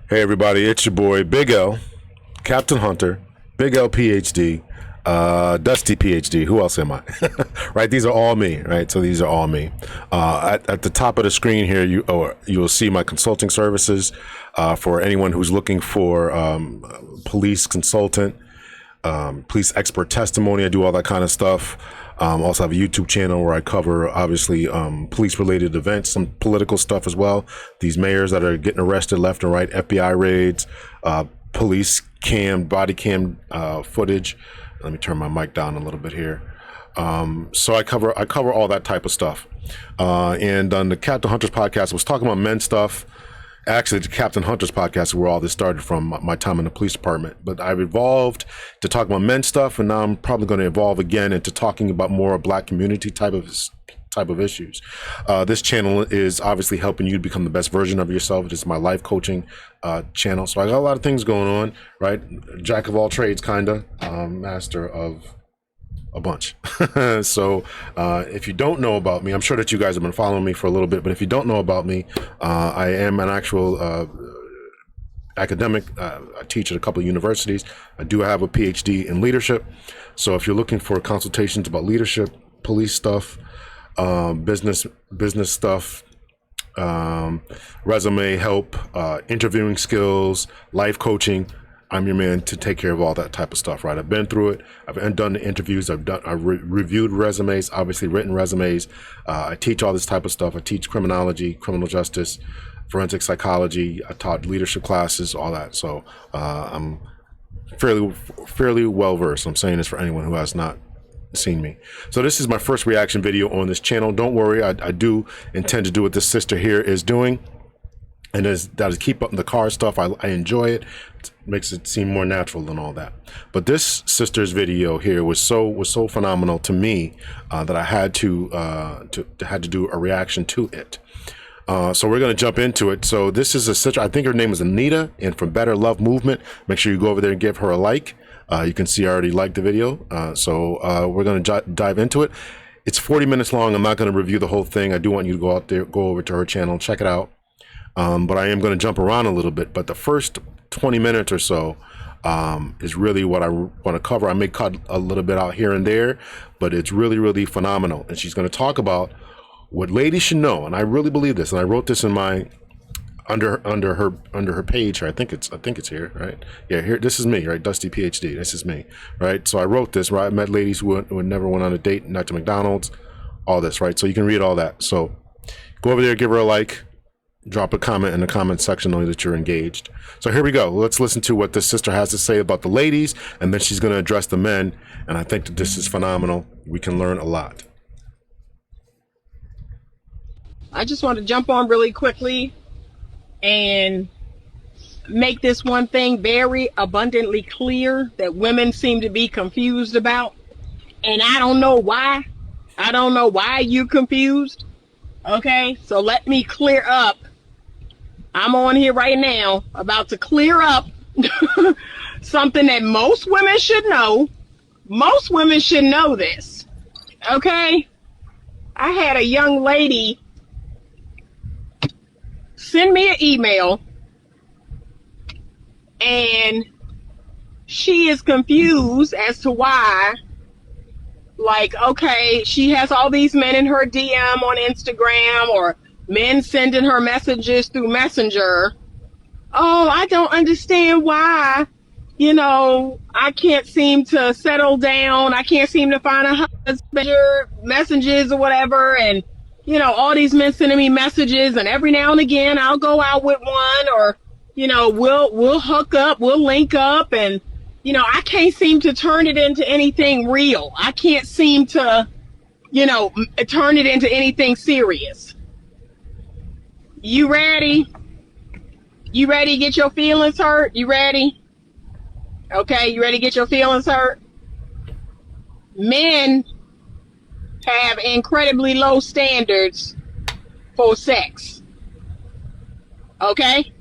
Hey everybody, it's your boy Big L, Captain Hunter, Big L PhD, Dusty PhD. Who else am I? Right, these are all me. Right, so these are all me. At the top of the screen here, you will see my consulting services for anyone who's looking for police consultant, police expert testimony. I do all that kind of stuff. Also have a YouTube channel where I cover obviously police related events, some political stuff as well. These mayors that are getting arrested left and right, FBI raids, police cam, body cam footage. Let me turn my mic down a little bit here. So I cover all that type of stuff. And on the Captain Hunters podcast, I was talking about men stuff. Actually, the Captain Hunters podcast is where all this started from, my time in the police department. But I've evolved to talk about men stuff, and now I'm probably going to evolve again into talking about more Black community type of issues. This channel is obviously helping you to become the best version of yourself. It is my life coaching channel. So I got a lot of things going on, right? Jack of all trades, kinda, master of a bunch. So if you don't know about me, I'm sure that you guys have been following me for a little bit, but if you don't know about me, I am an actual academic. I teach at a couple of universities. I do have a PhD in leadership. So if you're looking for consultations about leadership, police stuff, business stuff, resume help, interviewing skills, life coaching, I'm your man to take care of all that type of stuff, right? I've been through it. I've done the interviews. I've reviewed resumes, obviously written resumes. I teach all this type of stuff. I teach criminology, criminal justice, forensic psychology. I taught leadership classes, all that. So I'm fairly well versed. I'm saying this for anyone who has not seen me. So this is my first reaction video on this channel. Don't worry, I do intend to do what this sister here is doing. And that is keep up the car stuff. I enjoy it. It makes it seem more natural than all that. But this sister's video here was so phenomenal to me that I had to do a reaction to it. So we're going to jump into it. So this is a sister. I think her name is Anita, and from Better Love Movement. Make sure you go over there and give her a like. You can see I already liked the video. So we're going to dive into it. It's 40 minutes long. I'm not going to review the whole thing. I do want you to go out there, go over to her channel, check it out. But I am going to jump around a little bit. But the first 20 minutes or so is really what I want to cover. I may cut a little bit out here and there, but it's really, really phenomenal. And she's going to talk about what ladies should know. And I really believe this. And I wrote this in my under her page here. I think it's here, right? Yeah, here. This is me, right? Dusty PhD. This is me, right? So I wrote this, right? I met ladies who never went on a date, not to McDonald's, all this, right? So you can read all that. So go over there, give her a like. Drop a comment in the comment section knowing that you're engaged. So here we go. Let's listen to what this sister has to say about the ladies, and then she's going to address the men. And I think that this is phenomenal. We can learn a lot. I just want to jump on really quickly and make this one thing very abundantly clear that women seem to be confused about. And I don't know why. I don't know why you're confused. Okay, so let me clear up. I'm on here right now about to clear up something that most women should know. Most women should know this. Okay, I had a young lady send me an email, and she is confused as to why. Like, okay, she has all these men in her DM on Instagram, or men sending her messages through Messenger. Oh, I don't understand why, I can't seem to settle down. I can't seem to find a husband, messages or whatever. And, all these men sending me messages, and every now and again I'll go out with one, or, we'll hook up, we'll link up, and I can't seem to turn it into anything real. I can't seem to, turn it into anything serious. You ready? You ready to get your feelings hurt? You ready? Okay, you ready to get your feelings hurt? Men have incredibly low standards for sex. Okay?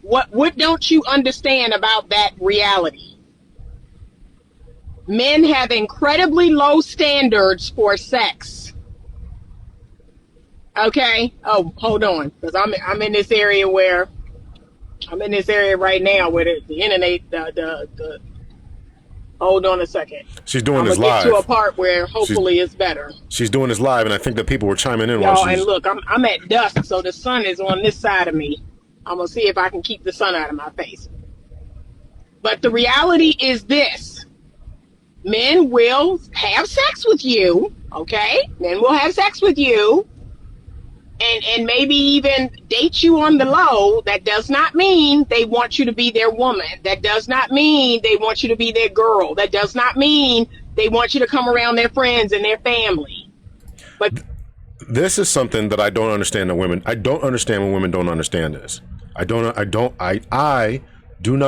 What don't you understand about that reality? Men have incredibly low standards for sex. Okay? Oh, hold on, because I'm in this area where I'm in this area right now where the internet, the hold on a second. She's doing I'm this gonna get to a live. part where hopefully it's better. She's doing this live, and I think that people were chiming in while Y'all, and she's. look, I'm at dusk, so the sun is on this side of me. I'm gonna see if I can keep the sun out of my face. But the reality is this: men will have sex with you, okay? Men will have sex with you, and maybe even date you on the low. That does not mean they want you to be their woman. That does not mean they want you to be their girl. That does not mean they want you to come around their friends and their family. But This is something that I don't understand. I don't understand when women don't understand this. I do not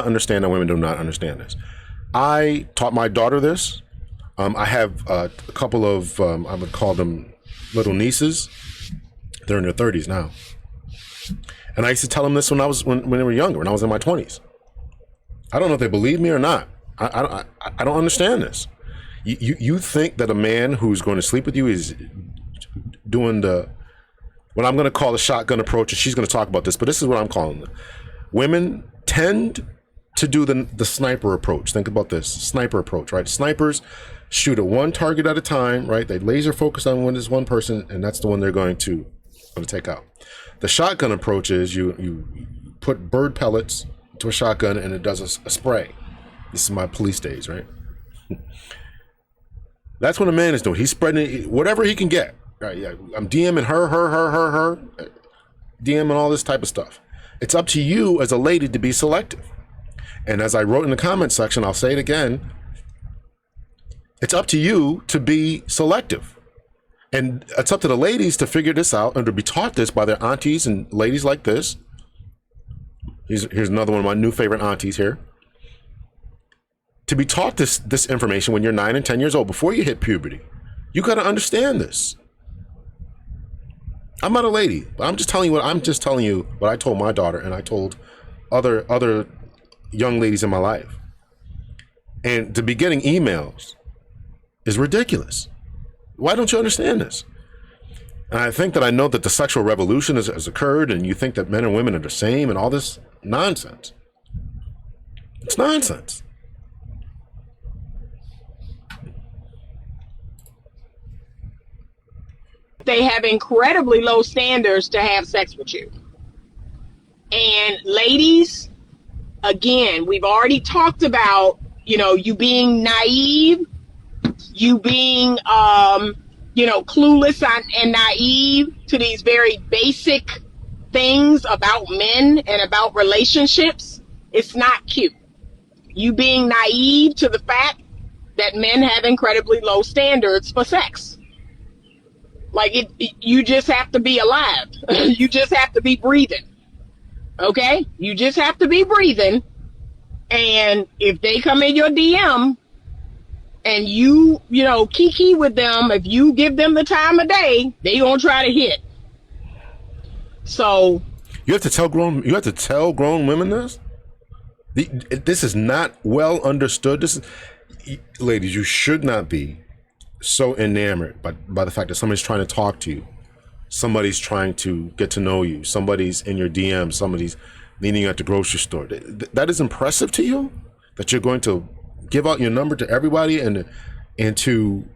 understand that women do not understand this. I taught my daughter this. I have a couple of, I would call them little nieces. They're in their 30s now. And I used to tell them this when they were younger, when I was in my 20s. I don't know if they believe me or not. I don't understand this. You think that a man who's going to sleep with you is doing what I'm going to call the shotgun approach, and she's going to talk about this, but this is what I'm calling it. Women tend to do the sniper approach. Think about this, sniper approach, right? Snipers shoot at one target at a time, right? They laser focus on this one person, and that's the one they're going to take out. The shotgun approach is you put bird pellets to a shotgun, and it does a spray. This is my police days, right? That's what a man is doing. He's spreading whatever he can get. Right, yeah. I'm DMing her, DMing all this type of stuff. It's up to you as a lady to be selective. And as I wrote in the comment section, I'll say it again. It's up to you to be selective. And it's up to the ladies to figure this out and to be taught this by their aunties and ladies like this. Here's another one of my new favorite aunties here. To be taught this information when you're 9 and 10 years old, before you hit puberty. You got to understand this. I'm not a lady, but I'm just telling you what I told my daughter, and I told other young ladies in my life. And to be getting emails is ridiculous. Why don't you understand this? And I think that I know that the sexual revolution has occurred, and you think that men and women are the same and all this nonsense. It's nonsense. they have incredibly low standards to have sex with you. And ladies, again, we've already talked about, you being naive, you being, clueless and naive to these very basic things about men and about relationships. It's not cute. You being naive to the fact that men have incredibly low standards for sex. Like you just have to be alive. You just have to be breathing. Okay? You just have to be breathing. And if they come in your DM and you kiki with them, if you give them the time of day, they gonna try to hit. So you have to tell grown women this? This is not well understood. Ladies, you should not be so enamored by the fact that somebody's trying to talk to you, somebody's trying to get to know you, somebody's in your DM, somebody's meeting you at the grocery store. That is impressive to you, that you're going to give out your number to everybody and to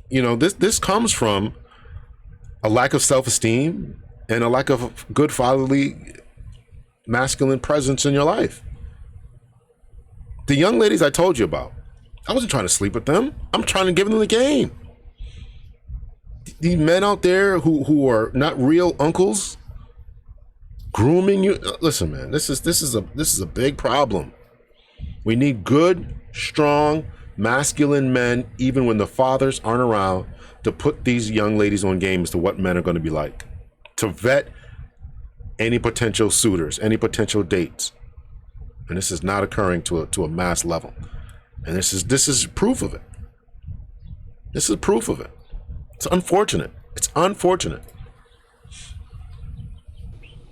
this comes from a lack of self-esteem and a lack of good fatherly masculine presence in your life. The young ladies I told you about, I wasn't trying to sleep with them. I'm trying to give them the game. These men out there who are not real uncles grooming you. Listen, man, this is a big problem. We need good, strong, masculine men, even when the fathers aren't around, to put these young ladies on game as to what men are going to be like, to vet any potential suitors, any potential dates. And this is not occurring to a mass level. And this is proof of it. This is proof of it. It's unfortunate. It's unfortunate.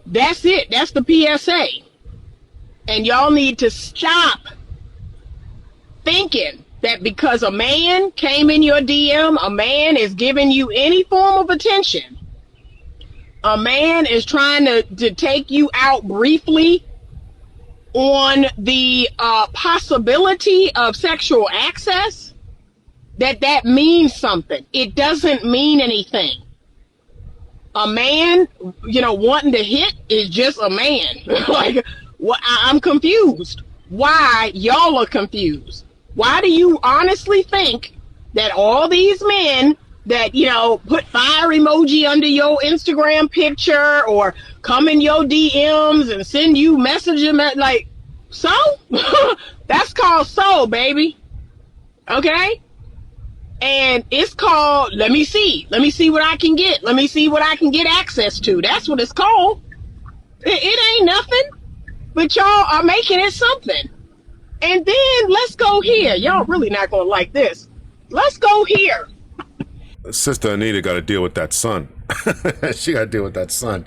that's it. That's the PSA. And y'all need to stop thinking that because a man came in your DM, a man is giving you any form of attention, A man is trying to take you out briefly on the possibility of sexual access, that means something. It doesn't mean anything. A man, wanting to hit is just a man. Like, I'm confused. Why y'all are confused? Why do you honestly think that all these men that, put fire emoji under your Instagram picture or come in your DMs and send you messages like, so? That's called so, baby. Okay? And it's called, let me see what I can get. Let me see what I can get access to. That's what it's called. It ain't nothing, but y'all are making it something. And then let's go here. Y'all really not going to like this. Let's go here. Sister Anita got to deal with that son. She got to deal with that son.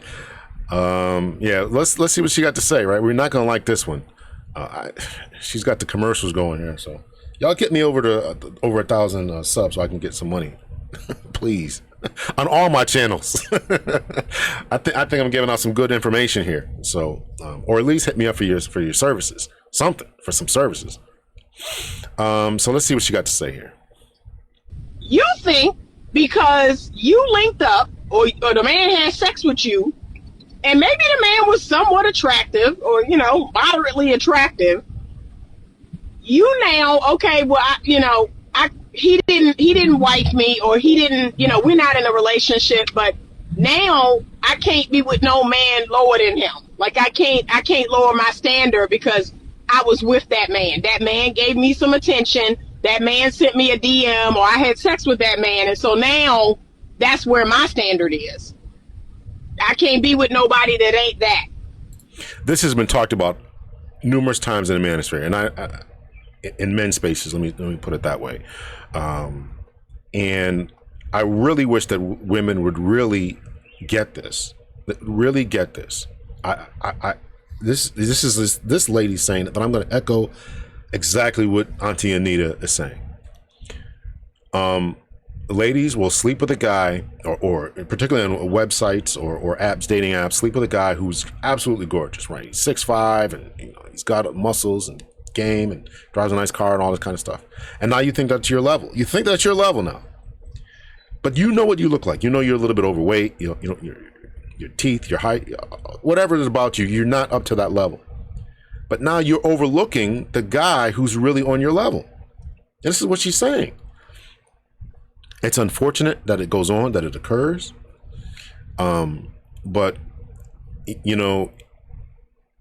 Yeah, let's see what she got to say, right? We're not going to like this one. She's got the commercials going here, so y'all get me over 1,000 subs so I can get some money, please, on all my channels. I think I'm giving out some good information here, so or at least hit me up for your services, for some services. So let's see what she got to say here. You think because you linked up or the man had sex with you, and maybe the man was somewhat attractive or, moderately attractive, you now, okay, well, he didn't wife me, or he didn't, we're not in a relationship, but now I can't be with no man lower than him. Like I can't lower my standard because I was with that man. That man gave me some attention. That man sent me a DM, or I had sex with that man. And so now that's where my standard is. I can't be with nobody that ain't that. This has been talked about numerous times in the manosphere, and I in men's spaces. Let me put it that way. And I really wish that women would really get this. Really get this. This is this lady saying it, but I'm going to echo exactly what Auntie Anita is saying. Ladies will sleep with a guy, or particularly on websites or apps, dating apps, sleep with a guy who's absolutely gorgeous, right? He's 6'5", and he's got muscles and game and drives a nice car and all this kind of stuff. And now you think that's your level. You think that's your level now. But you know what you look like. You know you're a little bit overweight. Your teeth, your height, whatever it is about you, you're not up to that level. But now you're overlooking the guy who's really on your level. And this is what she's saying. It's unfortunate that it goes on, that it occurs. But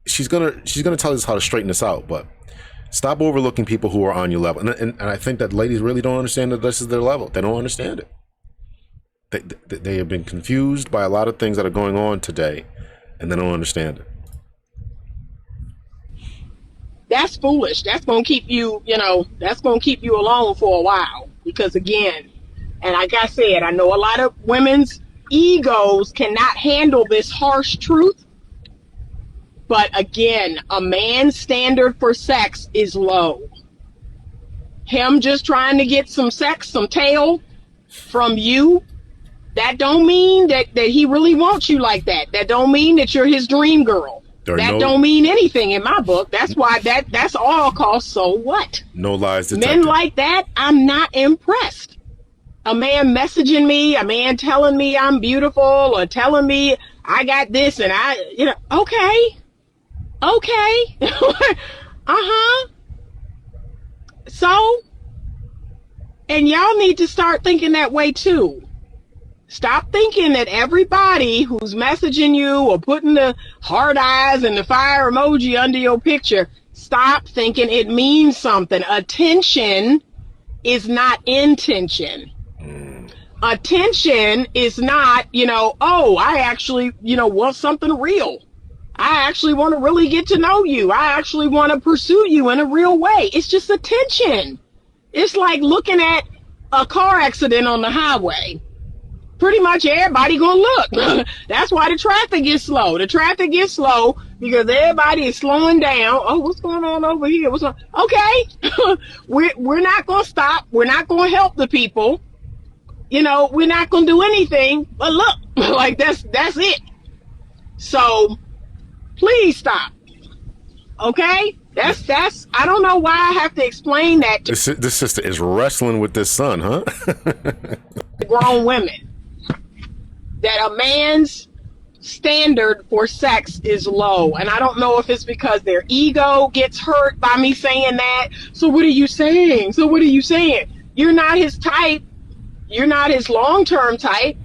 she's gonna tell us how to straighten this out. But stop overlooking people who are on your level. And I think that ladies really don't understand that this is their level. They don't understand it. They have been confused by a lot of things that are going on today, and they don't understand it. That's foolish. That's going to keep you, that's going to keep you alone for a while. Because again, and like I said, I know a lot of women's egos cannot handle this harsh truth. But again, a man's standard for sex is low. Him just trying to get some sex, some tail from you, that don't mean that he really wants you like that. That don't mean that you're his dream girl. Don't mean anything in my book. That's why that's all called so what? No lies detected. Men like that, I'm not impressed. A man messaging me, a man telling me I'm beautiful, or telling me I got this and okay. So, and y'all need to start thinking that way too. Stop thinking that everybody who's messaging you or putting the heart eyes and the fire emoji under your picture, stop thinking it means something. Attention is not intention. Attention is not, I actually, want something real. I actually want to really get to know you. I actually want to pursue you in a real way. It's just attention. It's like looking at a car accident on the highway. Pretty much everybody gonna look. That's why the traffic gets slow. The traffic gets slow because everybody is slowing down. Oh, what's going on over here? What's on? Okay, we're not gonna stop. We're not gonna help the people. We're not gonna do anything. But look, Like that's it. So please stop. Okay? That's I don't know why I have to explain that to This sister is wrestling with this son, huh? grown women. That a man's standard for sex is low. And I don't know if it's because their ego gets hurt by me saying that. So what are you saying? You're not his type. You're not his long-term type.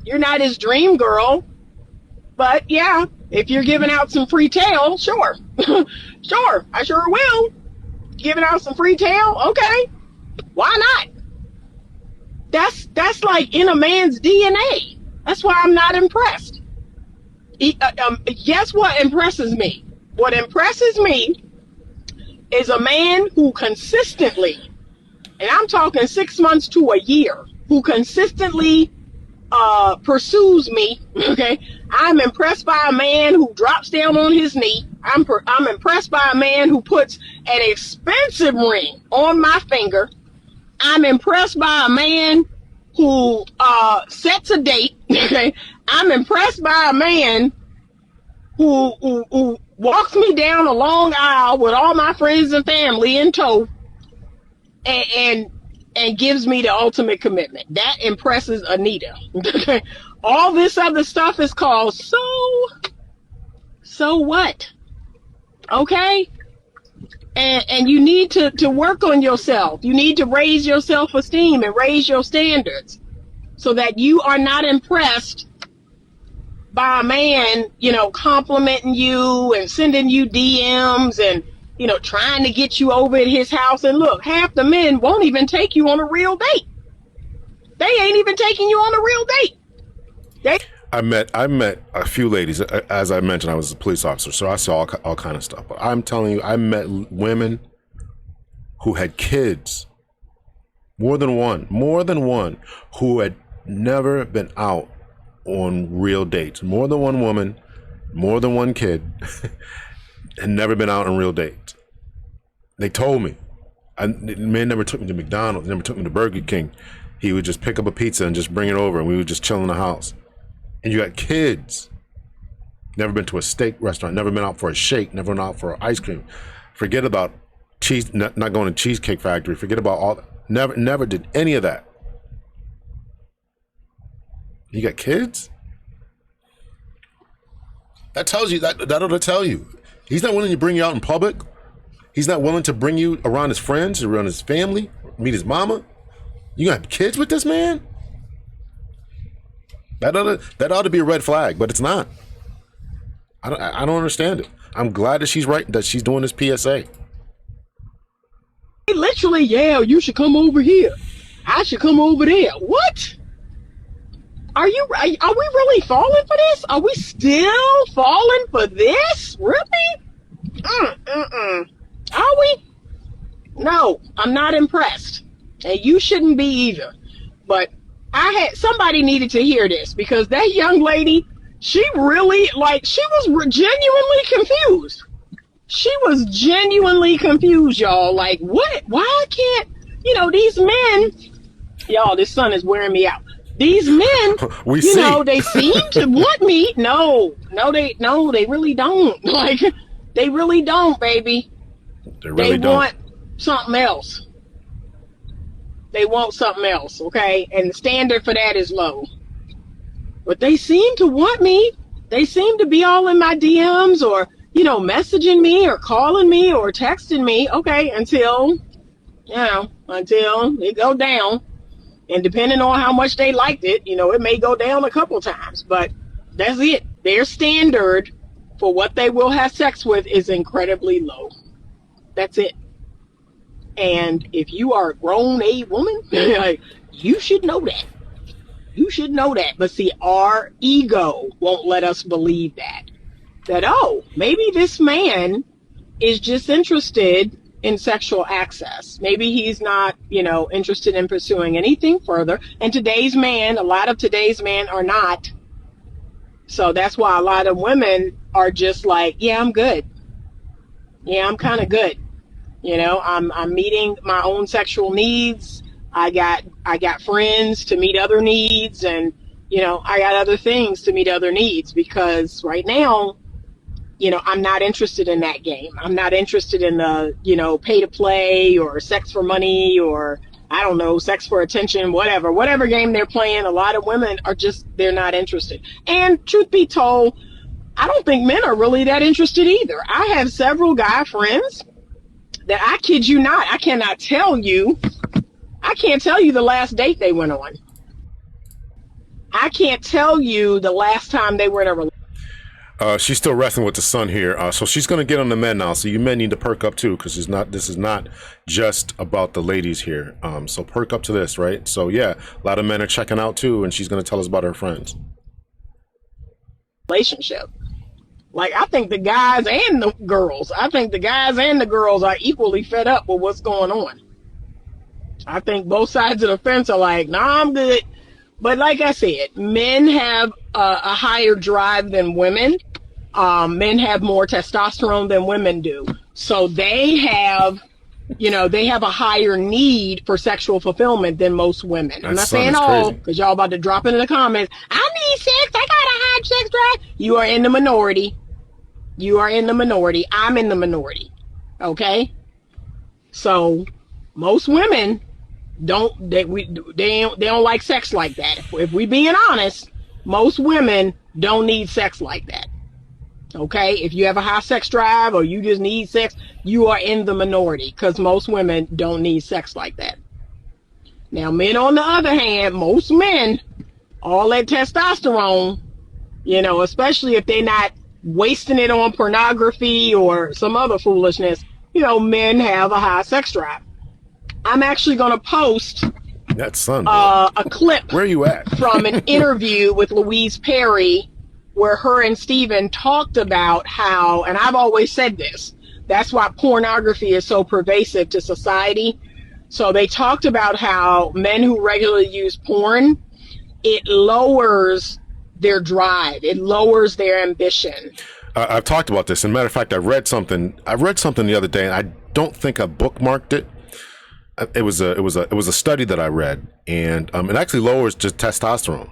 You're not his dream girl. But yeah, if you're giving out some free tail, sure. Sure, I sure will. Giving out some free tail, okay. Why not? That's like in a man's DNA. That's why I'm not impressed. Guess what impresses me? What impresses me is a man who consistently, and I'm talking 6 months to a year, who consistently pursues me. Okay, I'm impressed by a man who drops down on his knee. I'm impressed by a man who puts an expensive ring on my finger. I'm impressed by a man who sets a date. Okay, I'm impressed by a man who walks me down a long aisle with all my friends and family in tow, and gives me the ultimate commitment. That impresses Anita. All this other stuff is called so what? Okay? And you need to work on yourself. You need to raise your self-esteem and raise your standards so that you are not impressed by a man, complimenting you and sending you DMs and, trying to get you over at his house. And look, half the men won't even take you on a real date. They ain't even taking you on a real date. I met a few ladies. As I mentioned, I was a police officer, so I saw all kind of stuff. But I'm telling you, I met women who had kids, more than one, who had never been out on real dates. More than one woman, more than one kid, had never been out on real dates. They told me. The man never took me to McDonald's, never took me to Burger King. He would just pick up a pizza and just bring it over, and we would just chill in the house. And you got kids. Never been to a steak restaurant, never been out for a shake, never been out for ice cream. Forget about cheese, not going to Cheesecake Factory. Forget about all that. Never did any of that. You got kids? That tells you, that'll tell you. He's not willing to bring you out in public. He's not willing to bring you around his friends, around his family, meet his mama. You got kids with this man? That ought to be a red flag, but it's not. I don't understand it. I'm glad that she's right, that she's doing this PSA. Literally, yeah, you should come over here. I should come over there. What? Are we really falling for this? Are we still falling for this? Really? Are we? No, I'm not impressed. And you shouldn't be either. But somebody needed to hear this, because that young lady, she really, she was genuinely confused. She was genuinely confused, y'all. Like, what? Why can't, these men, y'all, this sun is wearing me out. These men, they seem to want me. No, they really don't. Like, they really don't, baby. They want something else. They want something else, okay? And the standard for that is low. But they seem to want me. They seem to be all in my DMs, or, messaging me or calling me or texting me, okay, until it go down. And depending on how much they liked it, it may go down a couple times. But that's it. Their standard for what they will have sex with is incredibly low. That's it. And if you are a grown woman, you should know that. You should know that. But see, our ego won't let us believe that. That, maybe this man is just interested in sexual access. Maybe he's not, interested in pursuing anything further. And a lot of today's men are not. So that's why a lot of women are just like, yeah, I'm good. Yeah, I'm kind of good. I'm meeting my own sexual needs. I got friends to meet other needs, and I got other things to meet other needs, because right now, I'm not interested in that game. I'm not interested in the, pay to play or sex for money, or I don't know, sex for attention, whatever game they're playing. A lot of women are just, they're not interested. And truth be told, I don't think men are really that interested either. I have several guy friends that, I kid you not, I can't tell you the last date they went on. I can't tell you the last time they were in a relationship. She's still wrestling with the son here, so she's going to get on the men now. So you men need to perk up too, because this is not just about the ladies here. So perk up to this, right? So yeah, a lot of men are checking out too, and she's going to tell us about her friends. Relationship. Like, I think the guys and the girls are equally fed up with what's going on. I think both sides of the fence are like, nah, I'm good. But like I said, men have a higher drive than women. Men have more testosterone than women do. So they have a higher need for sexual fulfillment than most women. I'm not saying all, because y'all about to drop into the comments, I need sex, I got a high sex drive. You are in the minority. I'm in the minority. Okay? So most women don't like sex like that. If we being honest, most women don't need sex like that. Okay? If you have a high sex drive or you just need sex, you are in the minority, because most women don't need sex like that. Now, men, on the other hand, most men, all that testosterone, especially if they're not wasting it on pornography or some other foolishness, men have a high sex drive. I'm actually going to post a clip. Where are you at? From an interview with Louise Perry, where her and Steven talked about how, and I've always said this, that's why pornography is so pervasive to society. So they talked about how men who regularly use porn, it lowers their drive, it lowers their ambition. I've talked about this. As a matter of fact, I read something the other day, and I don't think I bookmarked it. It was a study that I read, and it actually lowers just testosterone.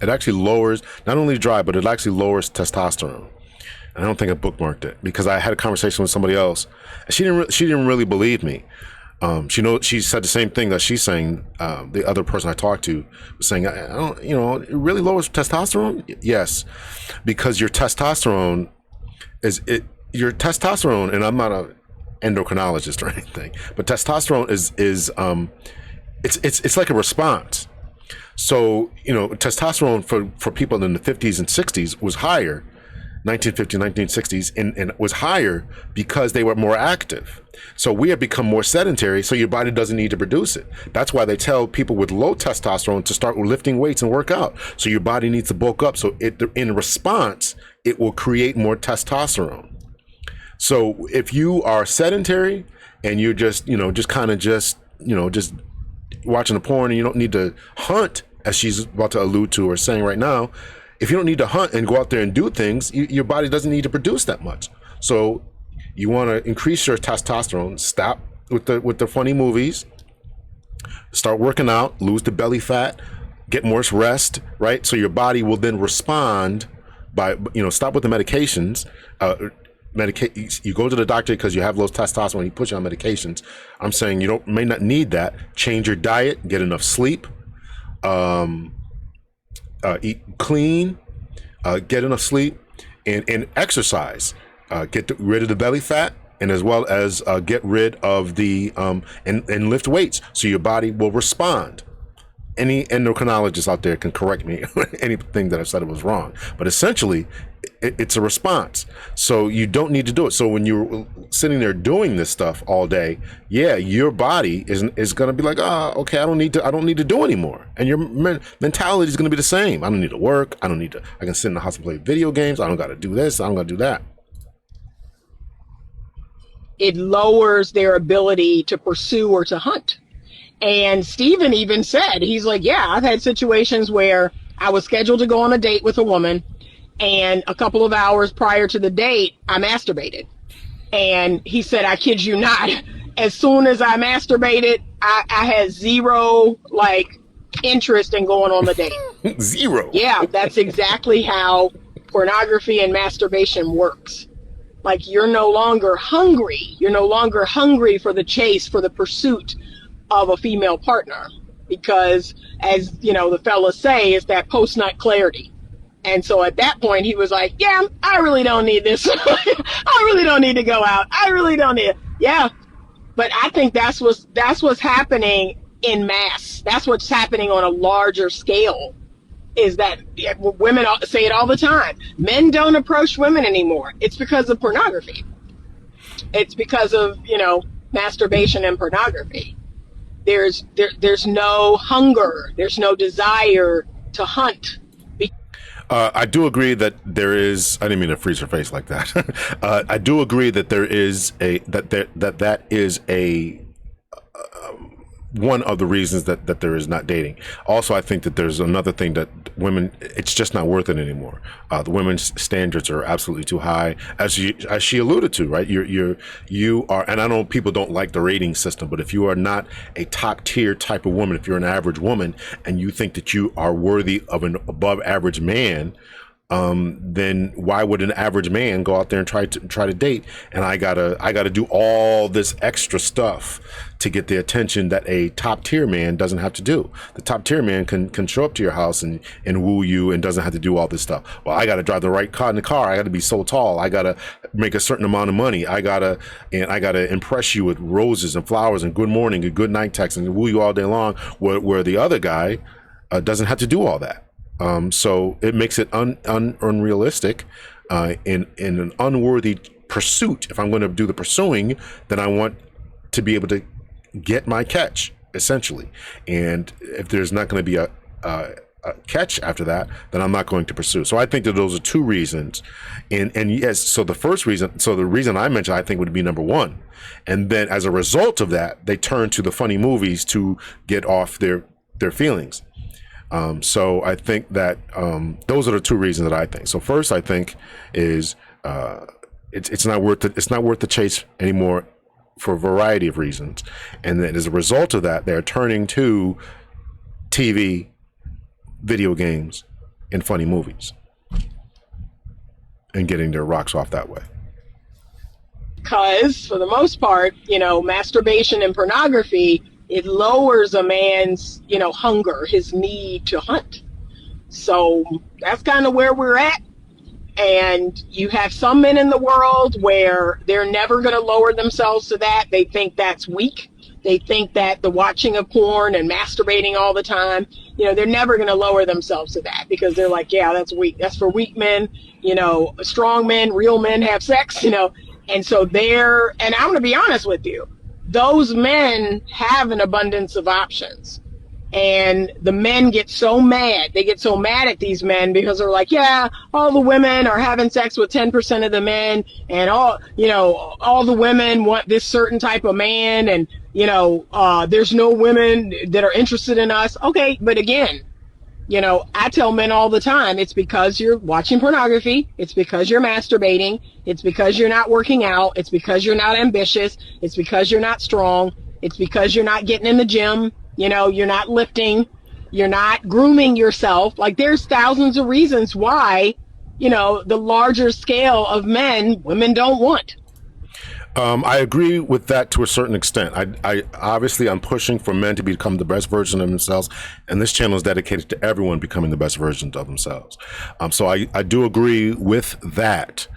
It actually lowers not only drive, but it actually lowers testosterone. And I don't think I bookmarked it, because I had a conversation with somebody else, and she didn't really believe me. She said the same thing that she's saying. The other person I talked to was saying, I don't, it really lowers testosterone. Yes, because your testosterone, and I'm not a endocrinologist or anything, but testosterone is it's like a response. So, testosterone for people in the 50s and 60s was higher, 1950s, 1960s, and was higher because they were more active. So we have become more sedentary, so your body doesn't need to produce it. That's why they tell people with low testosterone to start lifting weights and work out. So your body needs to bulk up. So in response, it will create more testosterone. So if you are sedentary and you're just watching the porn, and you don't need to hunt, as she's about to allude to or saying right now, if you don't need to hunt and go out there and do things, your body doesn't need to produce that much. So you want to increase your testosterone, stop with the funny movies, start working out, lose the belly fat, get more rest, right? So your body will then respond by, stop with the medications. You go to the doctor because you have low testosterone, you put you on medications. I'm saying you may not need that. Change your diet, get enough sleep, eat clean, get enough sleep, and exercise. Get rid of the belly fat, and as well as get rid of the and lift weights, so your body will respond. Any endocrinologist out there can correct me anything that I've said it was wrong, but essentially it's a response. So you don't need to do it. So when you're sitting there doing this stuff all day, your body is going to be like, okay, I don't need to do anymore. And your mentality is going to be the same. I don't need to work. I can sit in the house and play video games. I don't got to do this. I don't got to do that. It lowers their ability to pursue or to hunt. And Steven even said, he's like, I've had situations where I was scheduled to go on a date with a woman, and a couple of hours prior to the date, I masturbated. And he said, I kid you not, as soon as I masturbated, I had zero, interest in going on the date. Zero. Yeah, that's exactly how pornography and masturbation works. Like, you're no longer hungry. You're no longer hungry for the chase, for the pursuit of a female partner. Because, as you know, the fellas say, it's that post-nut clarity. And so at that point, he was like, yeah, I really don't need this. I really don't need to go out. I really don't need it. Yeah. But I think that's what's happening in mass. That's what's happening on a larger scale, is that women say it all the time. Men don't approach women anymore. It's because of pornography. It's because of, masturbation and pornography. There's no hunger. There's no desire to hunt. I do agree that there is. I didn't mean to freeze her face like that. I do agree that there is that is a one of the reasons that there is not dating. Also, I think that there's another thing that women, it's just not worth it anymore. The women's standards are absolutely too high, as she alluded to, right? You are, and I know people don't like the rating system, but if you are not a top tier type of woman, if you're an average woman and you think that you are worthy of an above average man, then why would an average man go out there and try to date? And I gotta do all this extra stuff to get the attention that a top tier man doesn't have to do. The top tier man can show up to your house and woo you and doesn't have to do all this stuff. Well, I gotta drive the right car in the car. I gotta be so tall. I gotta make a certain amount of money. I gotta impress you with roses and flowers and good morning and good night texts and woo you all day long. Where the other guy doesn't have to do all that. So it makes it unrealistic, in an unworthy pursuit. If I'm going to do the pursuing, then I want to be able to get my catch, essentially. And if there's not going to be a catch after that, then I'm not going to pursue. So I think that those are two reasons. And yes, so the reason I mentioned, I think, would be number one. And then as a result of that, they turn to the funny movies to get off their feelings. So I think that those are the two reasons that I think. So first, I think is it's not worth the chase anymore for a variety of reasons, and then as a result of that, they're turning to TV, video games, and funny movies, and getting their rocks off that way. Because for the most part, masturbation and pornography, it lowers a man's, hunger, his need to hunt. So that's kind of where we're at. And you have some men in the world where they're never going to lower themselves to that. They think that's weak. They think that the watching of porn and masturbating all the time, they're never going to lower themselves to that, because they're like, yeah, that's weak. That's for weak men. Strong men, real men have sex, And so and I'm going to be honest with you, those men have an abundance of options. And the men get so mad. They get so mad at these men because they're like, yeah, all the women are having sex with 10% of the men, and all the women want this certain type of man, and, there's no women that are interested in us. Okay, but again, I tell men all the time, it's because you're watching pornography. It's because you're masturbating. It's because you're not working out. It's because you're not ambitious. It's because you're not strong. It's because you're not getting in the gym. You're not lifting. You're not grooming yourself. Like, there's thousands of reasons why, the larger scale of men, women don't want. I agree with that to a certain extent. I obviously, I'm pushing for men to become the best version of themselves, and this channel is dedicated to everyone becoming the best versions of themselves. So I do agree with that,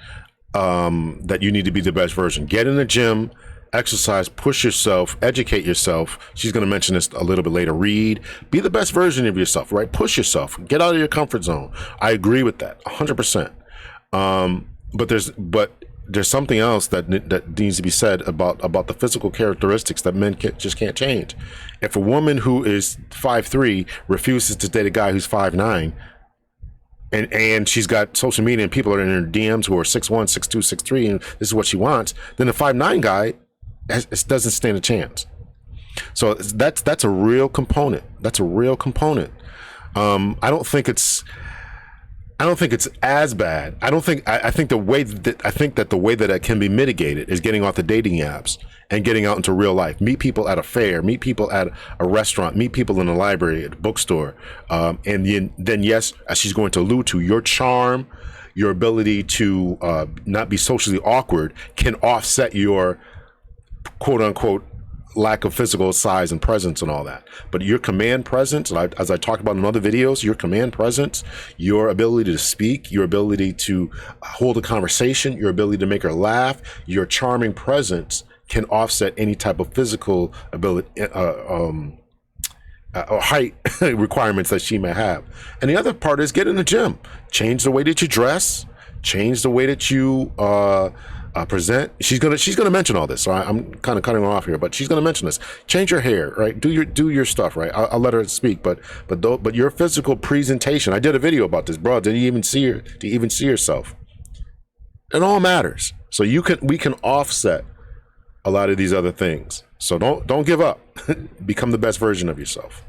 that you need to be the best version. Get in the gym, exercise, push yourself, educate yourself. She's going to mention this a little bit later. Read, be the best version of yourself, right? Push yourself, get out of your comfort zone. I agree with that 100%. But there's something else that needs to be said about the physical characteristics that men just can't change. If a woman who is 5'3" refuses to date a guy who's 5'9", and she's got social media and people are in her DMs who are 6'1", 6'2", 6'3", and this is what she wants, then the 5'9" guy doesn't stand a chance. So that's a real component. That's a real component. I don't think it's I don't think it's as bad. I think the way that the way that it can be mitigated is getting off the dating apps and getting out into real life. Meet people at a fair, meet people at a restaurant, meet people in a library, at a bookstore. And then yes, as she's going to allude to, your charm, your ability to not be socially awkward can offset your quote unquote lack of physical size and presence and all that. But your command presence, as I talked about in other videos, your command presence, your ability to speak, your ability to hold a conversation, your ability to make her laugh, your charming presence can offset any type of physical ability or height requirements that she may have. And the other part is get in the gym, change the way that you dress, change the way that you present. She's gonna mention all this, so I'm kind of cutting her off here, but she's gonna mention this. Change your hair, right? Do your stuff, right? I'll let her speak, but your physical presentation. I did a video about this, bro. Did you even see her? Do you even see yourself? It all matters. So we can offset a lot of these other things. So don't give up. Become the best version of yourself.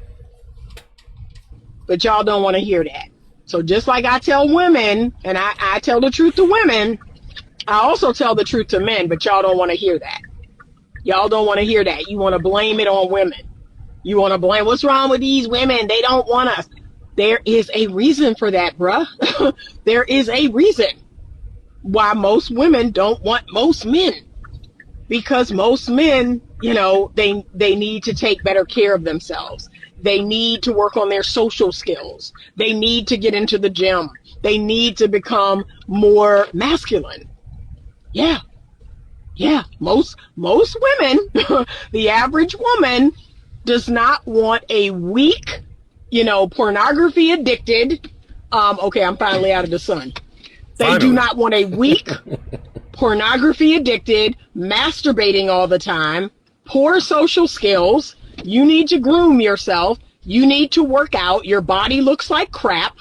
But y'all don't want to hear that. So just like I tell women, and I tell the truth to women, I also tell the truth to men, but y'all don't want to hear that. Y'all don't want to hear that. You want to blame it on women. You want to blame, what's wrong with these women? They don't want us. There is a reason for that, bruh. There is a reason why most women don't want most men. Because most men, they need to take better care of themselves. They need to work on their social skills. They need to get into the gym. They need to become more masculine. Yeah. Most women, the average woman does not want a weak, pornography addicted. Okay, I'm finally out of the sun. They do not want a weak, pornography addicted, masturbating all the time, poor social skills. You need to groom yourself. You need to work out. Your body looks like crap.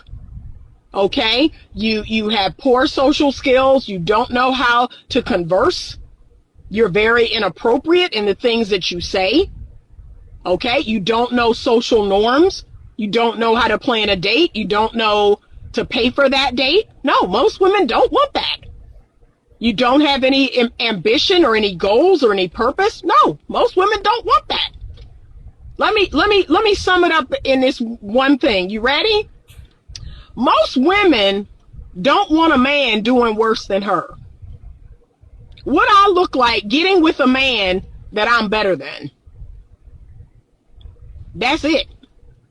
Okay, you have poor social skills. You don't know how to converse. You're very inappropriate in the things that you say. Okay, you don't know social norms. You don't know how to plan a date. You don't know to pay for that date. No, most women don't want that. You don't have any ambition or any goals or any purpose. No, most women don't want that. Let me sum it up in this one thing. You ready? Most women don't want a man doing worse than her. What I look like getting with a man that I'm better than. That's it.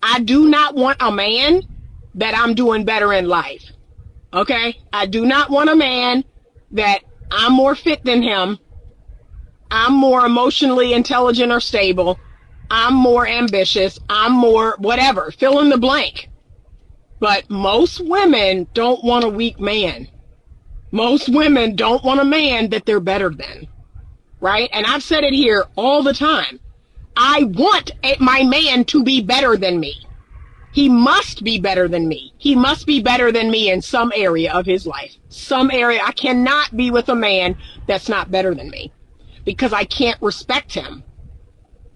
I do not want a man that I'm doing better in life. Okay? I do not want a man that I'm more fit than him. I'm more emotionally intelligent or stable. I'm more ambitious. I'm more whatever. Fill in the blank. But most women don't want a weak man. Most women don't want a man that they're better than. Right? And I've said it here all the time. I want my man to be better than me. He must be better than me. He must be better than me in some area of his life. Some area. I cannot be with a man that's not better than me because I can't respect him.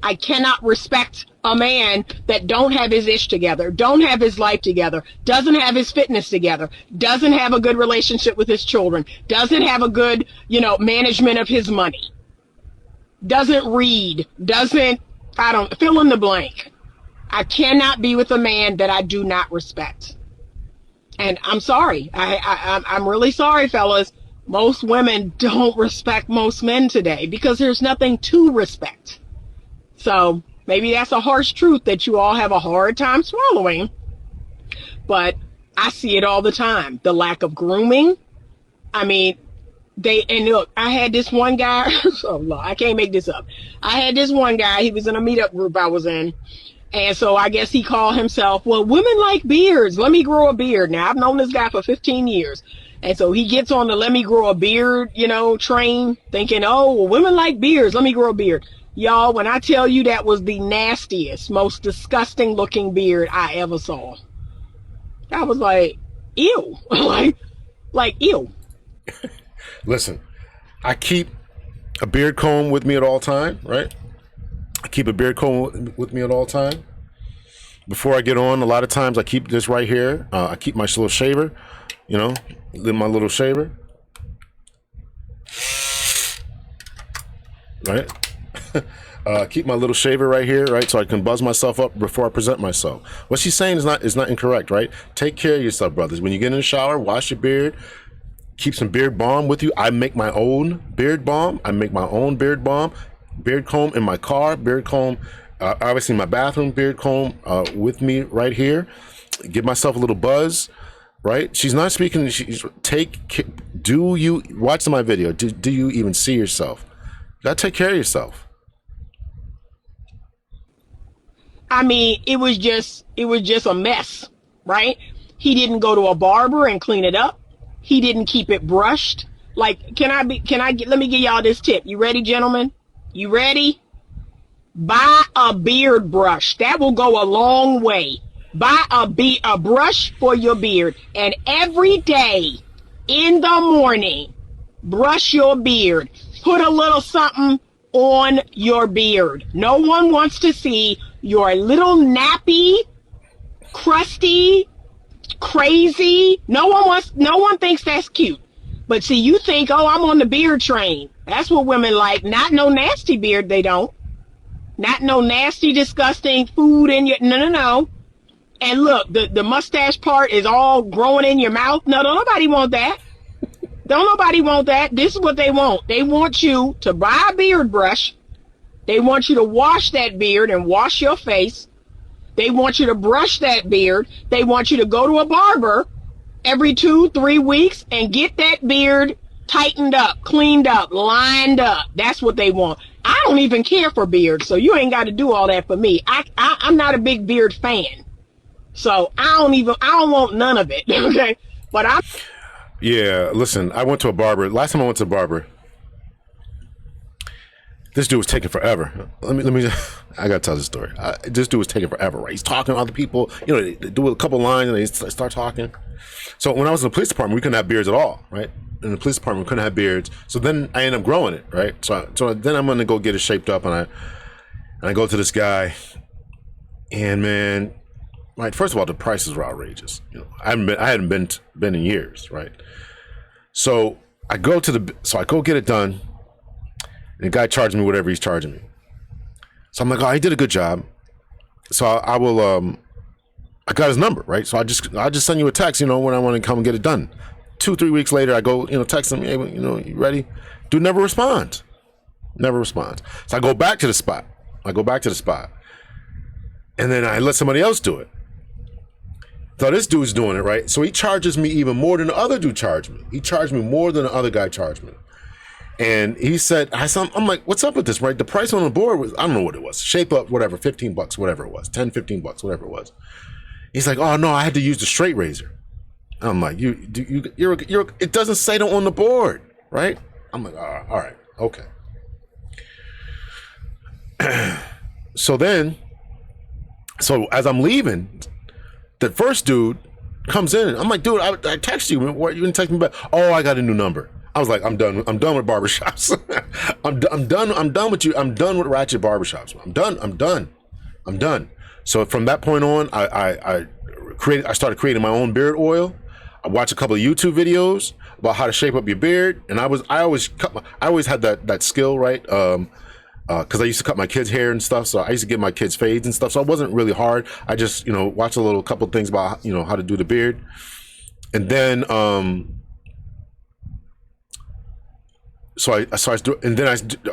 I cannot respect a man that don't have his ish together, don't have his life together, doesn't have his fitness together, doesn't have a good relationship with his children, doesn't have a good, management of his money, doesn't read, fill in the blank. I cannot be with a man that I do not respect. And I'm sorry. I'm really sorry, fellas. Most women don't respect most men today because there's nothing to respect. So maybe that's a harsh truth that you all have a hard time swallowing. But I see it all the time. The lack of grooming. I mean, look, I had this one guy. Oh, Lord, I can't make this up. I had this one guy. He was in a meetup group I was in. And so I guess he called himself, well, women like beards. Let me grow a beard. Now, I've known this guy for 15 years. And so he gets on the let me grow a beard, train, thinking, oh, well, women like beards. Let me grow a beard. Y'all, when I tell you that was the nastiest, most disgusting looking beard I ever saw. I was like, ew. like, ew. Listen, I keep a beard comb with me at all time, right? I keep a beard comb with me at all time. Before I get on, a lot of times I keep this right here. I keep my little shaver. You know, my little shaver, right? Keep my little shaver right here, right? So I can buzz myself up before I present myself. What she's saying is not incorrect, right? Take care of yourself, brothers. When you get in the shower, wash your beard. Keep some beard balm with you. I make my own beard balm. Beard comb in my car, beard comb, obviously in my bathroom, beard comb with me right here. Give myself a little buzz, right? She's not speaking. Do you watch my video? Do you even see yourself? You gotta take care of yourself. I mean, it was just a mess, right? He didn't go to a barber and clean it up. He didn't keep it brushed. Like, let me give y'all this tip. You ready, gentlemen? You ready? Buy a beard brush. That will go a long way. Buy a brush for your beard. And every day in the morning, brush your beard. Put a little something on your beard. No one wants to see your little nappy, crusty, crazy. No one thinks that's cute. But see, you think, oh, I'm on the beard train. That's what women like. Not no nasty beard, they don't. Not no nasty, disgusting food in your, no. And look, the mustache part is all growing in your mouth. No, don't nobody want that. Don't nobody want that. This is what they want. They want you to buy a beard brush. They want you to wash that beard and wash your face. They want you to brush that beard. They want you to go to a barber every 2-3 weeks and get that beard tightened up, cleaned up, lined up. That's what they want. I don't even care for beards, so you ain't got to do all that for me. I'm not a big beard fan, so I don't want none of it. Okay, but Yeah, listen, I went to a barber. Last time I went to a barber, this dude was taking forever. Let me. I gotta tell this story. This dude was taking forever. Right? He's talking to other people. You know, they do a couple lines and they start talking. So when I was in the police department, we couldn't have beards at all. Right? In the police department, we couldn't have beards. So then I ended up growing it. Right? So then I'm gonna go get it shaped up, and I go to this guy, and man, right. First of all, the prices were outrageous. You know, I hadn't been in years. Right? So I go get it done. And the guy charged me whatever he's charging me. So I'm like, oh, he did a good job. So I will, I got his number, right? So I'll just send you a text, you know, when I want to come and get it done. 2-3 weeks later, I go, you know, text him, hey, you know, you ready? Dude never responds. So I go back to the spot. And then I let somebody else do it. So this dude's doing it, right? So he charges me even more than the other dude charged me. He charged me more than the other guy charged me. And he said, I'm like, what's up with this, right? The price on the board was, I don't know what it was. Shape up, whatever, $15, whatever it was. $10-15, whatever it was. He's like, oh no, I had to use the straight razor. I'm like, you're it doesn't say that on the board, right? I'm like, all right, okay. So as I'm leaving, the first dude comes in and I'm like, dude, I text you. What, you didn't text me back? Oh, I got a new number. I was like, I'm done with barbershops. I'm done with you. I'm done with ratchet barbershops. I'm done. So from that point on, I started creating my own beard oil. I watched a couple of YouTube videos about how to shape up your beard, and I always had that skill, right? Because I used to cut my kids' hair and stuff, so I used to get my kids' fades and stuff. So it wasn't really hard. I just, you know, watched a couple of things about, you know, how to do the beard, and then I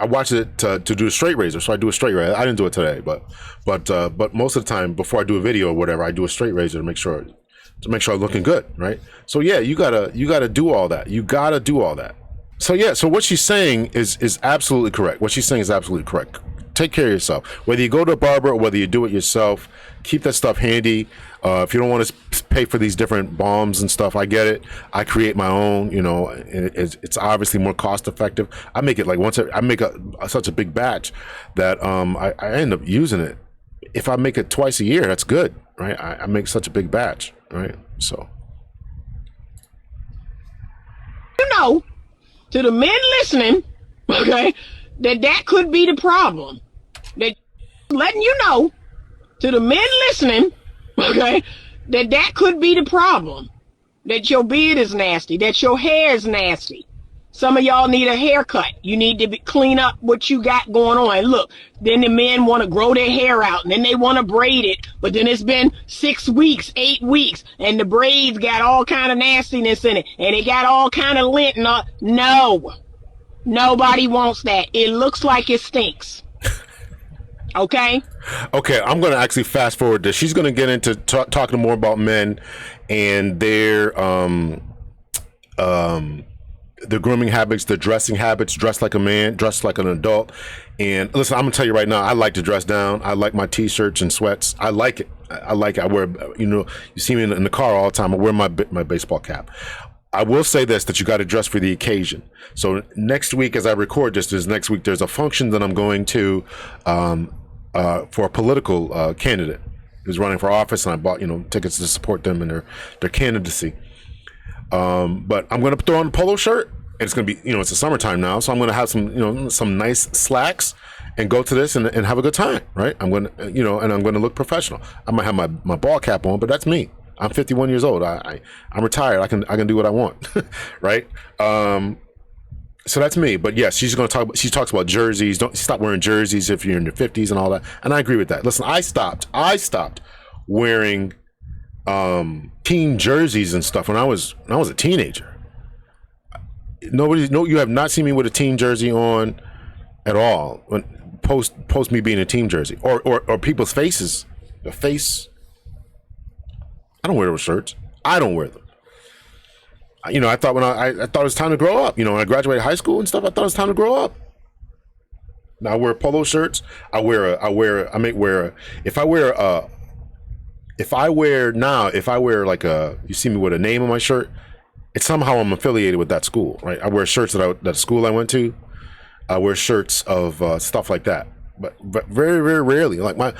watched it to do a straight razor. So I do a straight razor. I didn't do it today, but most of the time before I do a video or whatever, I do a straight razor to make sure I'm looking good, right? So yeah, you gotta do all that. So yeah, so what she's saying is absolutely correct. Take care of yourself. Whether you go to a barber or whether you do it yourself, keep that stuff handy. If you don't want to pay for these different balms and stuff, I get it. I create my own, you know, and it's obviously more cost effective. I make it like I make such a big batch that I end up using it. If I make it twice a year, that's good, right? I make such a big batch, right? So, you know, to the men listening, okay, that could be the problem. That letting you know, to the men listening, okay, that could be the problem. that your beard is nasty, that your hair is nasty. Some of y'all need a haircut. You need to clean up what you got going on. And look, then the men want to grow their hair out, and then they want to braid it. But then it's been 6 weeks, 8 weeks, and the braids got all kind of nastiness in it, and it got all kind of lint and all. No, nobody wants that. It looks like it stinks. Okay. Okay, I'm going to actually fast forward this. She's going to get into talking more about men and their grooming habits, their dressing habits, dress like a man, dress like an adult. And listen, I'm going to tell you right now, I like to dress down. I like my t-shirts and sweats. I like it. I like it. I wear, you see me in the car all the time. I wear my baseball cap. I will say this, that you got to dress for the occasion. So next week, as I record this, there's a function that I'm going to for a political candidate who's running for office, and I bought tickets to support them in their candidacy. But I'm going to throw on a polo shirt, and it's going to be, it's the summertime now, so I'm going to have some nice slacks and go to this and have a good time, right? I'm going to, and I'm going to look professional. I might have my ball cap on, but that's me. I'm 51 years old. I'm retired. I can do what I want, right? So that's me. But yes, she talks about jerseys. Don't stop wearing jerseys if you're in your 50s and all that. And I agree with that. Listen, I stopped wearing team jerseys and stuff when I was a teenager. You have not seen me with a team jersey on at all. Post me being a team jersey or people's faces, the face. I don't wear those shirts. I don't wear them. I thought I thought it was time to grow up. When I graduated high school and stuff, I thought it was time to grow up. Now I wear polo shirts. If I wear like you see me with a name on my shirt, it's somehow I'm affiliated with that school, right? I wear shirts that school I went to. I wear shirts of stuff like that, but very, very rarely. Like my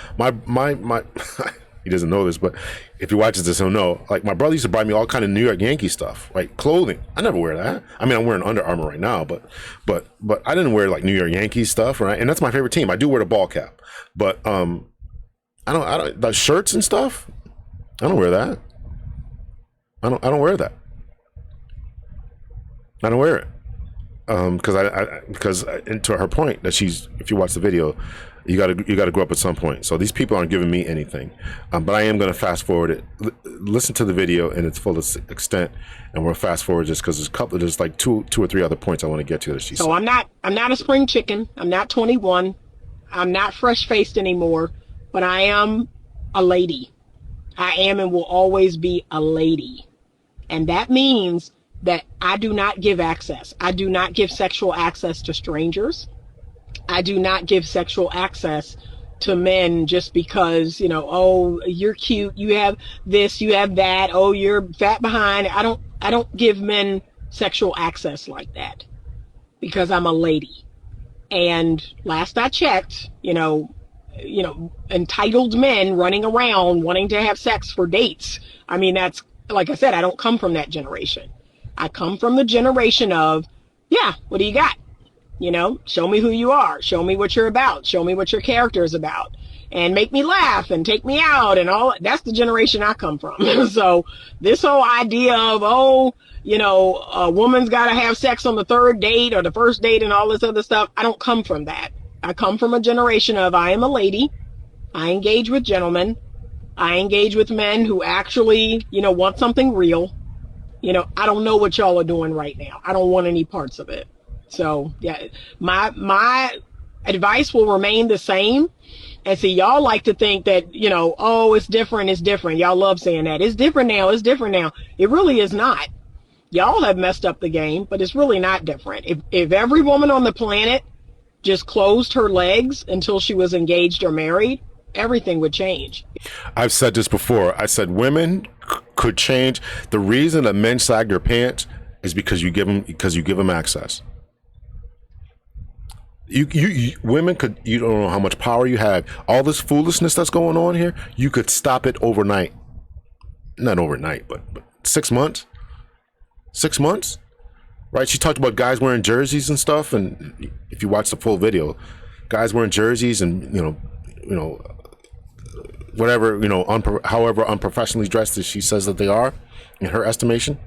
he doesn't know this, but if he watches this, he'll know. Like my brother used to buy me all kind of New York Yankee stuff, like clothing. I never wear that. I mean, I'm wearing Under Armour right now, but I didn't wear like New York Yankees stuff, right? And that's my favorite team. I do wear the ball cap, but I don't the shirts and stuff. I don't wear that. I don't wear that. I don't wear it. Because to her point that if you watch the video, you got to grow up at some point. So these people aren't giving me anything, but I am going to fast forward it. Listen to the video in its fullest extent, and we'll fast forward just because there's like two or three other points I want to get to that she said. So I'm not a spring chicken. I'm not 21. I'm not fresh faced anymore, but I am a lady. I am and will always be a lady, and that means that I do not give access. I do not give sexual access to strangers. I do not give sexual access to men just because, oh, you're cute, you have this, you have that, oh, you're fat behind. I don't give men sexual access like that because I'm a lady. And last I checked, entitled men running around wanting to have sex for dates. I mean, that's, like I said, I don't come from that generation. I come from the generation of, yeah, what do you got? Show me who you are. Show me what you're about. Show me what your character is about. And make me laugh and take me out and all. That's the generation I come from. So this whole idea of, a woman's got to have sex on the third date or the first date and all this other stuff, I don't come from that. I come from a generation of I am a lady. I engage with gentlemen. I engage with men who actually, want something real. I don't know what y'all are doing right now. I don't want any parts of it. So yeah, my advice will remain the same. And see, y'all like to think that, oh, it's different. It's different. Y'all love saying that. It's different now. It's different now. It really is not. Y'all have messed up the game, but it's really not different. If every woman on the planet just closed her legs until she was engaged or married, everything would change. I've said this before. I said women could change. The reason that men sag their pants is because you give them access. Women could, you don't know how much power you have. All this foolishness that's going on here, you could stop it overnight. Not overnight, but 6 months. 6 months, right? She talked about guys wearing jerseys and stuff, and if you watch the full video, guys wearing jerseys and whatever, however unprofessionally dressed as she says that they are, in her estimation.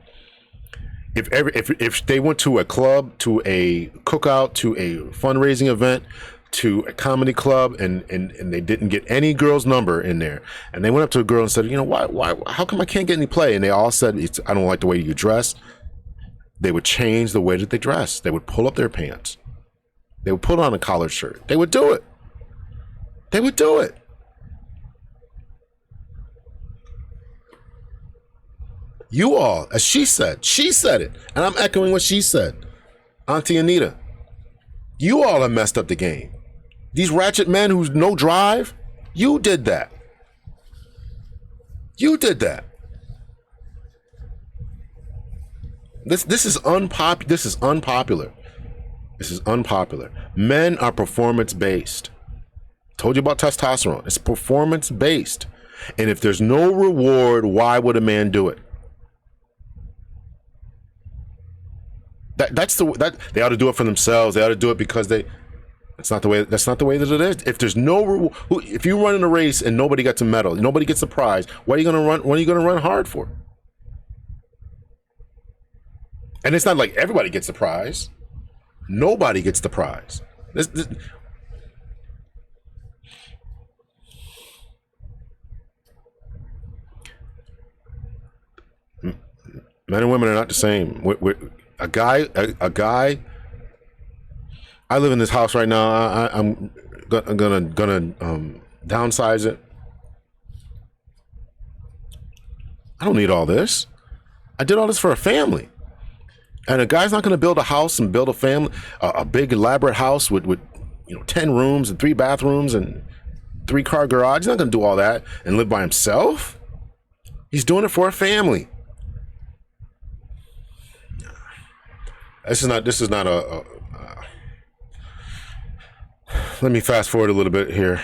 If they went to a club, to a cookout, to a fundraising event, to a comedy club, and they didn't get any girl's number in there, and they went up to a girl and said, why, how come I can't get any play? And they all said, I don't like the way you dress. They would change the way that they dress. They would pull up their pants. They would put on a collared shirt. They would do it. They would do it. You all, as she said it, and I'm echoing what she said. Auntie Anita, you all have messed up the game. These ratchet men who's no drive, you did that. You did that. This is unpopular. This is unpopular. This is unpopular. Men are performance based. Told you about testosterone. It's performance based. And if there's no reward, why would a man do it? That's they ought to do it for themselves. They ought to do it because that's not the way that it is. If there's no reward, if you run in a race and nobody gets a medal, nobody gets a prize, what are you gonna run? What are you gonna run hard for? And it's not like everybody gets the prize. Nobody gets the prize. Men and women are not the same. A guy. I live in this house right now. I'm gonna downsize it. I don't need all this. I did all this for a family. And a guy's not going to build a house and build a family, a big elaborate house with 10 rooms and 3 bathrooms and 3-car garage. He's not going to do all that and live by himself. He's doing it for a family. This is not a let me fast forward a little bit here.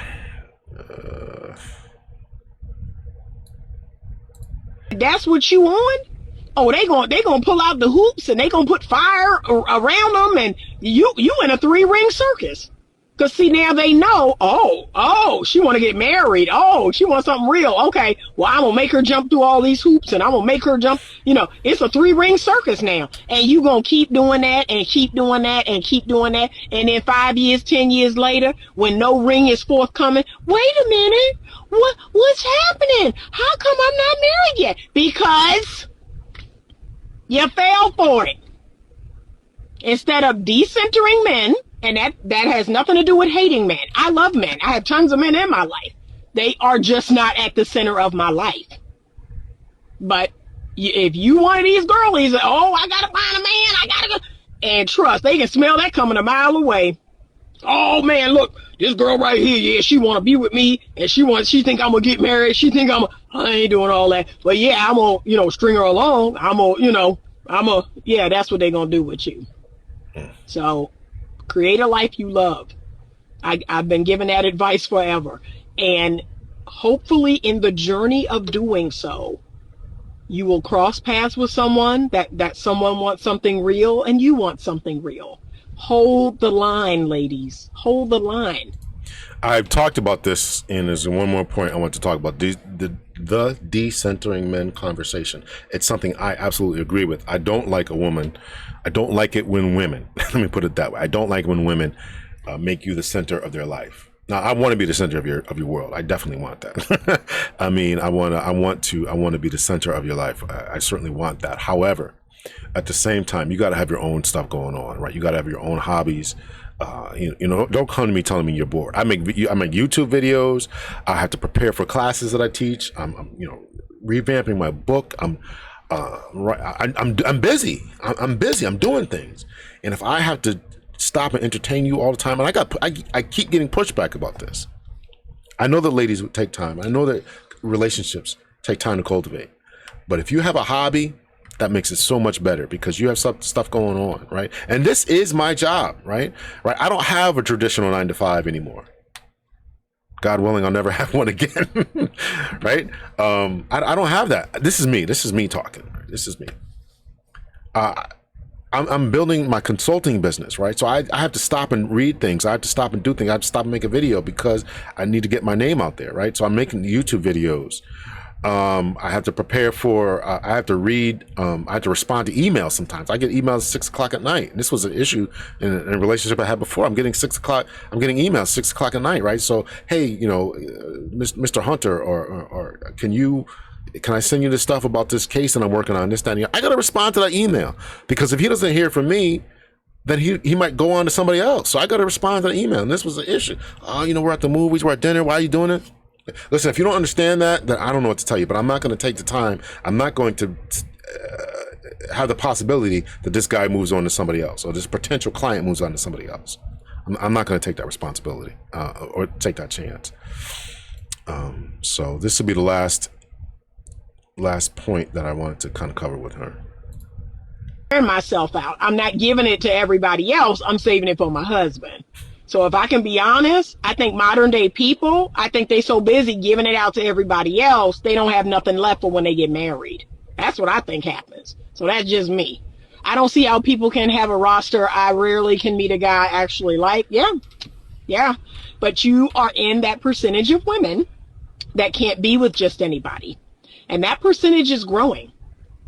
That's what you on? Oh, they gonna pull out the hoops and they gonna put fire around them, and you in a 3-ring circus. Cause see, now they know, oh, she want to get married. Oh, she wants something real. Okay, well, I'm gonna make her jump through all these hoops, and I'm gonna make her jump. It's a 3-ring circus now, and you gonna keep doing that and keep doing that and keep doing that, and then 5 years, 10 years later, when no ring is forthcoming, wait a minute, what's happening? How come I'm not married yet? Because you fell for it. Instead of decentering men, and that has nothing to do with hating men. I love men. I have tons of men in my life. They are just not at the center of my life. But if you one of these girlies, I gotta find a man, I gotta go. And trust, they can smell that coming a mile away. Oh man, look, this girl right here, yeah, she want to be with me, and she think I'm gonna get married. She think I ain't doing all that. But yeah, I'm gonna, string her along. That's what they gonna do with you. So create a life you love. I've been giving that advice forever. And hopefully in the journey of doing so, you will cross paths with someone that someone wants something real and you want something real. Hold the line, ladies. Hold the line. I've talked about this, and there's one more point I want to talk about. The decentering men conversation. It's something I absolutely agree with. I don't like it when women, let me put it that way. I don't like when women make you the center of their life. Now, I want to be the center of your world. I definitely want that. I mean, I want to be the center of your life. I certainly want that. However, at the same time, you got to have your own stuff going on, right? You got to have your own hobbies. Don't come to me telling me you're bored. I make YouTube videos. I have to prepare for classes that I teach. I'm revamping my book. I'm busy. I'm busy. I'm doing things. And if I have to stop and entertain you all the time, and I keep getting pushback about this. I know that ladies would take time. I know that relationships take time to cultivate. But if you have a hobby, that makes it so much better because you have stuff going on, right? And this is my job, right? I don't have a traditional 9-to-5 anymore. God willing, I'll never have one again, right? I don't have that. This is me. This is me talking. This is me. I'm building my consulting business, right? So I have to stop and read things. I have to stop and do things. I have to stop and make a video because I need to get my name out there, right? So I'm making YouTube videos. I have to prepare for, I have to read, I have to respond to emails sometimes. I get emails at 6 o'clock at night. And this was an issue in a relationship I had before. I'm getting emails 6 o'clock at night, right? So, hey, you know, Mr. Hunter, or can I send you this stuff about this case that I'm working on, this, that, and the other? I got to respond to that email because if he doesn't hear from me, then he might go on to somebody else. So I got to respond to the email. And this was an issue. Oh, you know, we're at the movies, we're at dinner. Why are you doing it? Listen, if you don't understand that, then I don't know what to tell you, but I'm not going to take the time. I'm not going to have the possibility that this guy moves on to somebody else or this potential client moves on to somebody else. I'm not going to take that responsibility or take that chance. So this will be the last point that I wanted to kind of cover with her. Myself out. I'm not giving it to everybody else. I'm saving it for my husband. So if I can be honest, I think modern day people, I think they so busy giving it out to everybody else, they don't have nothing left for when they get married. That's what I think happens. So that's just me. I don't see how people can have a roster. I rarely can meet a guy I actually like. Yeah. But you are in that percentage of women that can't be with just anybody. And that percentage is growing.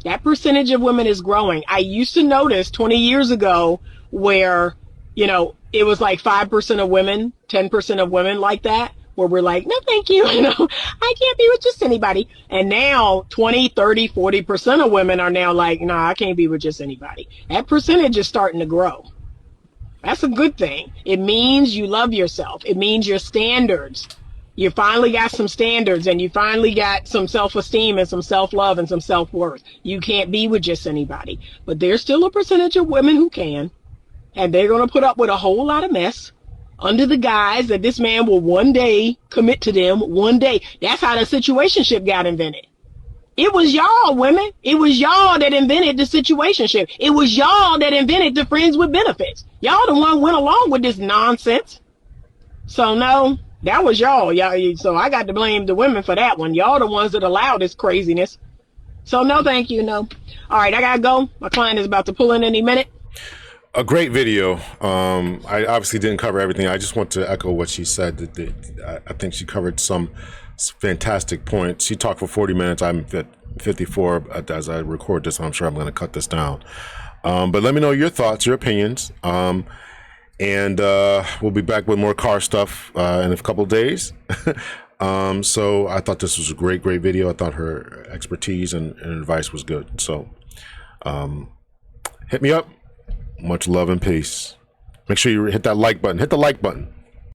That percentage of women is growing. I used to notice 20 years ago where, you know, it was like 5% of women, 10% of women like that, where we're like, no, thank you. You know, I can't be with just anybody. And now 20, 30, 40% of women are now like, no, I can't be with just anybody. That percentage is starting to grow. That's a good thing. It means you love yourself. It means your standards. You finally got some standards and you finally got some self-esteem and some self-love and some self-worth. You can't be with just anybody. But there's still a percentage of women who can. And they're going to put up with a whole lot of mess under the guise that this man will one day commit to them, one day. That's how the situationship got invented. It was y'all, women. It was y'all that invented the situationship. It was y'all that invented the friends with benefits. Y'all the one went along with this nonsense. So no, that was y'all. So I got to blame the women for that one. Y'all the ones that allowed this craziness. So no, thank you, no. All right, I got to go. My client is about to pull in any minute. A great video. I obviously didn't cover everything. I just want to echo what she said. I think she covered some fantastic points. She talked for 40 minutes. I'm at 54 as I record this. I'm sure I'm going to cut this down. But let me know your thoughts, your opinions. And we'll be back with more car stuff in a couple of days. So I thought this was a great video. I thought her expertise and advice was good. So hit me up. Much love and peace. Make sure you hit that like button. Hit the like button.